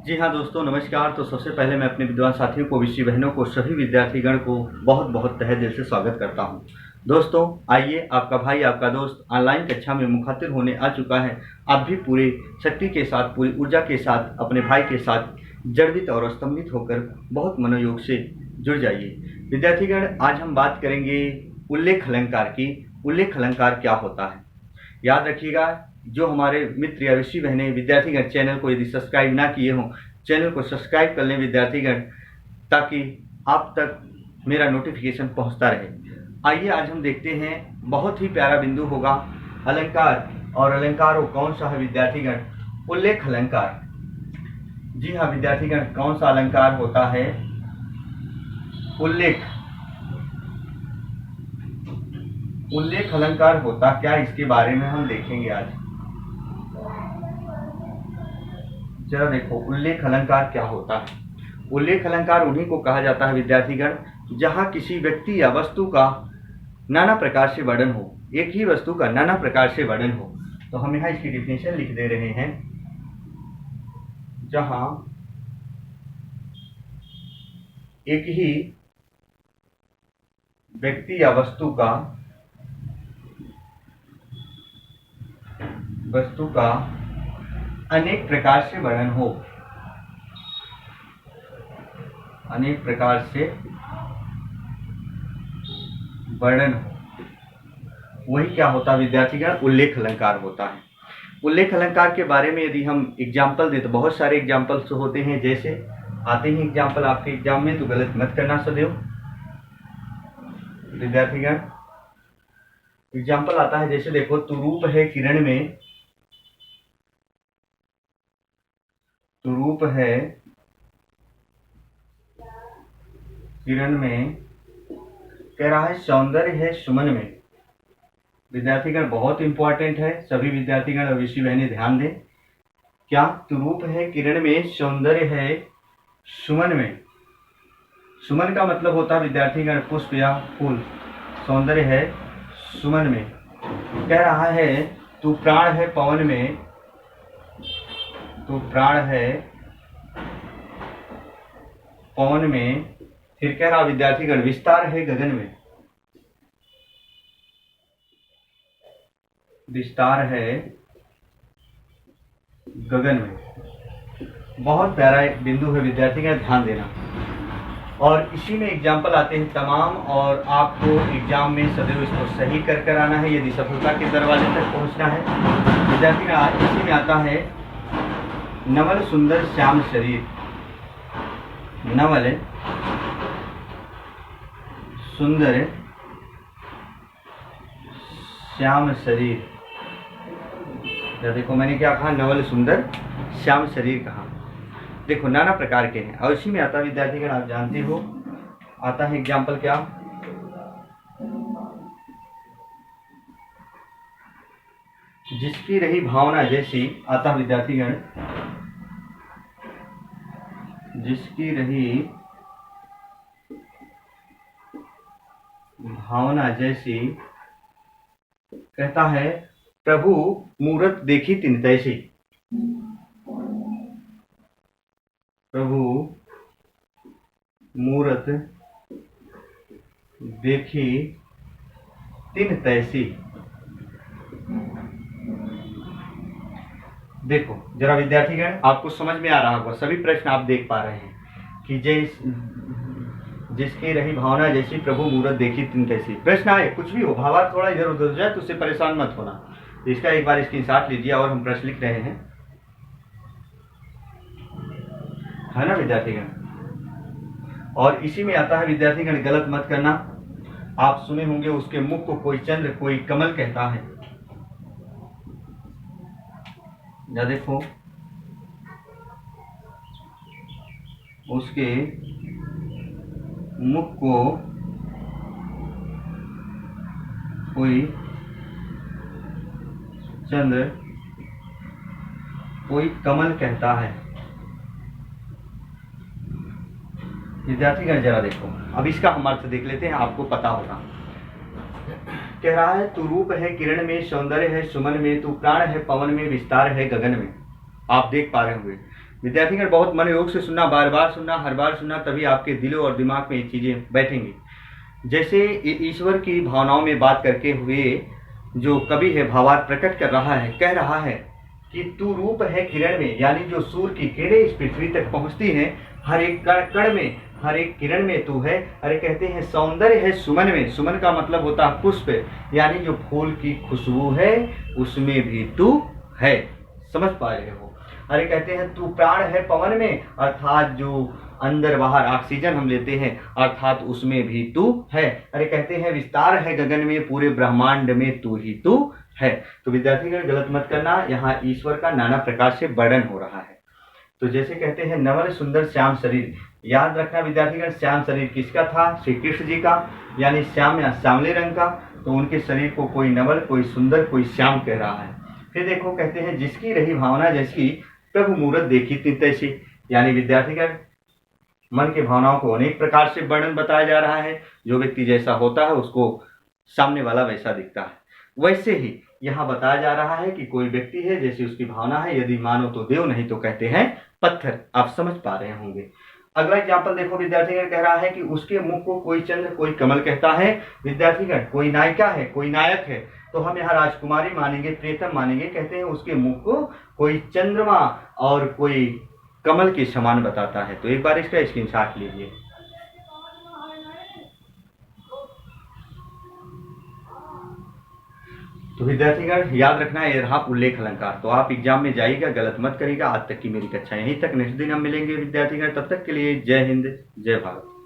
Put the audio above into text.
जी हाँ दोस्तों, नमस्कार। तो सबसे पहले मैं अपने विद्वान साथियों को, विषय बहनों को, सभी विद्यार्थीगण को बहुत बहुत तहे दिल से स्वागत करता हूँ। दोस्तों आइए, आपका भाई आपका दोस्त ऑनलाइन कक्षा में मुखातिब होने आ चुका है। आप भी पूरे शक्ति के साथ, पूरी ऊर्जा के साथ अपने भाई के साथ जड़वित और स्तंभित होकर बहुत मनोयोग से जुड़ जाइए। विद्यार्थीगण, आज हम बात करेंगे उल्लेख अलंकार की। उल्लेख अलंकार क्या होता है, याद रखिएगा। जो हमारे मित्र या विषय बहनें विद्यार्थीगण चैनल को यदि सब्सक्राइब ना किए हों, चैनल को सब्सक्राइब कर लें विद्यार्थीगण, ताकि आप तक मेरा नोटिफिकेशन पहुंचता रहे। आइए आज हम देखते हैं, बहुत ही प्यारा बिंदु होगा अलंकार। और अलंकार वो कौन सा है विद्यार्थीगण? उल्लेख अलंकार। जी हाँ विद्यार्थीगण, कौन सा अलंकार होता है? उल्लेख। उल्लेख अलंकार होता क्या, इसके बारे में हम देखेंगे आज। जरा देखो, उल्लेख अलंकार क्या होता है। उल्लेख अलंकार उन्हीं को कहा जाता है विद्यार्थीगण, जहां किसी व्यक्ति या वस्तु का नाना प्रकार से वर्णन हो। एक ही वस्तु का नाना प्रकार से वर्णन हो। तो हम यहाँ इसकी डिफिनेशन लिख दे रहे हैं। जहां एक ही व्यक्ति या वस्तु का अनेक प्रकार से वर्णन हो। अनेक प्रकार से वर्णन हो, वही क्या होता है विद्यार्थीगण? उल्लेख अलंकार होता है। उल्लेख अलंकार के बारे में यदि हम एग्जाम्पल दें तो बहुत सारे एग्जाम्पल्स होते हैं। जैसे आते हैं एग्जाम्पल आपके एग्जाम में, तो गलत मत करना सदैव विद्यार्थीगण। एग्जाम्पल आता है, जैसे देखो, तुरूप है किरण में, तुरूप है किरण में, कह रहा है सौंदर्य है सुमन में। विद्यार्थीगण बहुत इंपॉर्टेंट है, सभी विद्यार्थीगण और विषय बहनें ध्यान दें। क्या? तुरूप है किरण में, सौंदर्य है सुमन में। सुमन का मतलब होता है विद्यार्थीगण पुष्प या फूल। सौंदर्य है सुमन में। कह रहा है तू प्राण है पवन में, तू प्राण है पवन में। फिर कह रहा विद्यार्थीगण विस्तार है गगन में। विस्तार है गगन में। बहुत प्यारा एक बिंदु है विद्यार्थीगण, ध्यान देना। और इसी में एग्जाम्पल आते हैं तमाम, और आपको एग्जाम में सदैव इसको सही कर कर आना है यदि सफलता के दरवाजे तक पहुंचना है विद्यार्थीगण। इसी में आता है नवल सुंदर श्याम शरीर। नवल सुंदर श्याम शरीर। देखो मैंने क्या कहा? नवल सुंदर श्याम शरीर कहा। देखो नाना प्रकार के हैं। और इसी में आता विद्यार्थीगण, आप जानते हो, आता है एग्जाम्पल क्या? जिसकी रही भावना जैसी। आता विद्यार्थीगण, जिसकी रही भावना जैसी। कहता है प्रभु मूरत देखी तिन तैसी। प्रभु मूरत देखी तिन तैसी। देखो जरा विद्यार्थीगण, आपको समझ में आ रहा होगा, सभी प्रश्न आप देख पा रहे हैं कि जिसकी रही भावना जैसी, प्रभु मूरत देखी तिन तैसी। प्रश्न आए, कुछ भी हो, भावार्थ थोड़ा इधर उधर हो जाए तो उससे परेशान मत होना। तो इसका एक बार स्क्रीनशॉट लीजिए, और हम प्रश्न लिख रहे हैं, है ना विद्यार्थीगण। और इसी में आता है विद्यार्थीगण, गलत मत करना। आप सुने होंगे उसके मुख को कोई चंद्र कोई कमल कहता है। या देखो, उसके मुख को कोई चंद्र कोई कमल कहता है। विद्यार्थीगण जरा देखो, अब इसका हम अर्थ देख लेते हैं, आपको पता होगा। कह रहा है तू रूप है किरण में, सौंदर्य है सुमन में, तू प्राण है पवन में, विस्तार है गगन में। आप देख पा रहे होंगे विद्यार्थीगण बहुत मनोयोग से सुनना, बार बार सुनना, हर बार सुनना, तभी आपके दिलों और दिमाग में ये चीज़ें बैठेंगी। जैसे ईश्वर की भावनाओं में बात करके हुए जो कवि है भावार्थ प्रकट कर रहा है, कह रहा है कि तू रूप है किरण में, यानी जो सूर्य की किरणें इस पृथ्वी तक पहुंचती हैं, हर एक कण कण में, हर एक किरण में तू है। अरे कहते हैं सौंदर्य है सुमन में, सुमन का मतलब होता है पुष्प, यानी जो फूल की खुशबू है उसमें भी तू है। समझ पा रहे हो? अरे कहते हैं तू प्राण है पवन में, अर्थात जो अंदर बाहर ऑक्सीजन हम लेते हैं, अर्थात उसमें भी तू है। अरे कहते हैं विस्तार है गगन में, पूरे ब्रह्मांड में तू ही तू है। तो विद्यार्थीगण गलत मत करना, यहाँ ईश्वर का नाना प्रकार से वर्णन हो रहा है। तो जैसे कहते हैं नवल सुंदर श्याम शरीर, याद रखना विद्यार्थीगण, श्याम शरीर किसका था? श्री कृष्ण जी का, यानी श्याम या श्यामले रंग का। तो उनके शरीर को कोई नवल, कोई सुंदर, कोई श्याम कह रहा है। फिर देखो कहते हैं जिसकी रही भावना जैसी, प्रभु मूरत देखी तिन तैसी, यानी विद्यार्थीगण मन की भावनाओं को अनेक प्रकार से वर्णन बताया जा रहा है। जो व्यक्ति जैसा होता है उसको सामने वाला वैसा दिखता है। वैसे ही यहाँ बताया जा रहा है कि कोई व्यक्ति है, जैसे उसकी भावना है, यदि मानो तो देव, नहीं तो कहते हैं पत्थर। आप समझ पा रहे होंगे। अगला एग्जाम्पल देखो विद्यार्थीगण, कह रहा है कि उसके मुख को कोई चंद्र, कोई कमल कहता है। विद्यार्थीगण कोई नायिका है, कोई नायक है, तो हम यहाँ राजकुमारी मानेंगे, प्रियतम मानेंगे। कहते हैं उसके मुख को कोई चंद्रमा और कोई कमल के समान बताता है। तो एक बार इसका स्क्रीनशॉट लीजिए। तो विद्यार्थीगण याद रखना है, ये रहा उल्लेख अलंकार। तो आप एग्जाम में जाइएगा, गलत मत करिएगा। आज तक की मेरी कक्षा यहीं तक, नेक्स्ट दिन हम मिलेंगे विद्यार्थीगण। तब तक के लिए जय हिंद, जय भारत।